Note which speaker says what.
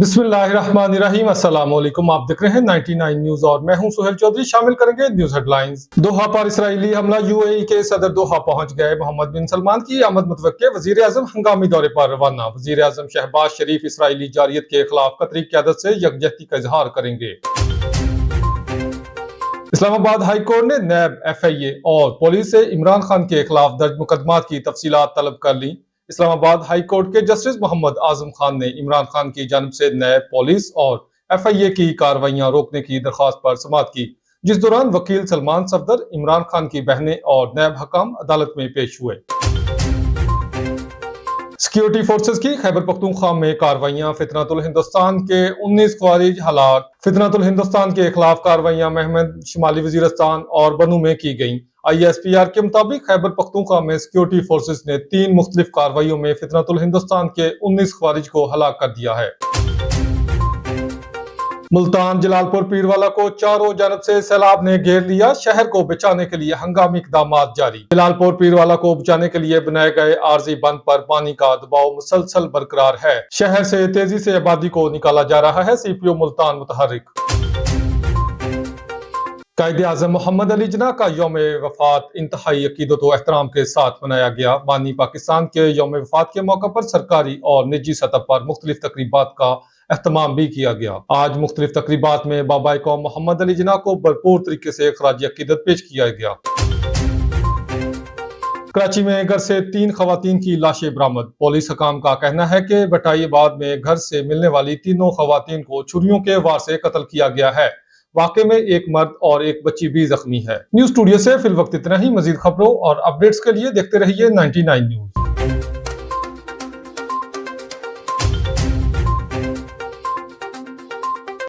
Speaker 1: बिस्मिल्लाहिर्रहमानिर्रहीम। अस्सलाम वालेकुम। आप देख रहे हैं 99 न्यूज और मैं हूं सुहेल चौधरी। शामिल करेंगे न्यूज हेडलाइंस। दोहा पर इसराइली हमला। यूएई के सदर दोहा पहुंच गए। मोहम्मद बिन सलमान की आमद मुतवक्के। वजीर आजम हंगामी दौरे पर रवाना। वजीर आजम शहबाज शरीफ इसराइली जारियत के खिलाफ कतरी क़यादत से यकजहती का इजहार करेंगे। इस्लामाबाद हाई कोर्ट ने नैब, FIA और पुलिस से इमरान खान के खिलाफ दर्ज मुकदमात की तफसीलात तलब कर ली। इस्लामाबाद हाई कोर्ट के जस्टिस मोहम्मद आजम खान ने इमरान खान की जानिब से नैब, पुलिस और FIA की कार्रवाइयां रोकने की दरख्वास्त पर समाअत की, जिस दौरान वकील सलमान सफदर, इमरान खान की बहनें और नैब हकाम अदालत में पेश हुए। सिक्योरिटी फोर्सेस की खैबर पख्तूनख्वा में कार्रवाइयां। फितनतुल हिंदुस्तान के 19 ख्वारिज हलाक। फितनतुल हिंदुस्तान के खिलाफ कार्रवाइयां महमद, शिमाली वजीरिस्तान और बनू में की गईं। ISPR के मुताबिक खैबर पख्तूनख्वा में सिक्योरिटी फोर्सेस ने 3 मुख्तलिफ कार्रवाइयों में फितनतुल हिंदुस्तान के 19 ख्वारिज को हलाक कर दिया है। मुल्तान जलालपुर पीरवाला को चारों जानब से सैलाब ने घेर लिया। शहर को बचाने के लिए हंगामी इकदाम जारी। जलालपुर पीरवाला को बचाने के लिए बनाए गए आरजी बंद पर पानी का दबाव मुसलसल बरकरार है। शहर से तेजी से आबादी को निकाला जा रहा है। CPO मुल्तान मुतहर्रिक। कायदे आज़म मोहम्मद अली जिन्ना का यौम वफात इंतहाई अकीदत व एहतराम के साथ मनाया गया। बानी पाकिस्तान के यौम वफात के मौके पर सरकारी और निजी सतह पर मुख्तलिफ तकरीबात का एहतमाम भी किया गया। आज मुख्तलिफ तकरीबात में बाबा कौम मोहम्मद अली जिन्ना को भरपूर तरीके से खराज अकीदत पेश किया गया। कराची में घर से 3 खवातीन की लाशें बरामद। पुलिस हकाम का कहना है कि बटाईबाद में घर से मिलने वाली तीनों खवातीन को छुरियों के वार से कत्ल किया गया है। वाकई में एक मर्द और एक बच्ची भी जख्मी है। न्यूज स्टूडियो से फिल वक्त इतना ही। मजीद खबरों और अपडेट्स के लिए देखते रहिए 99 न्यूज।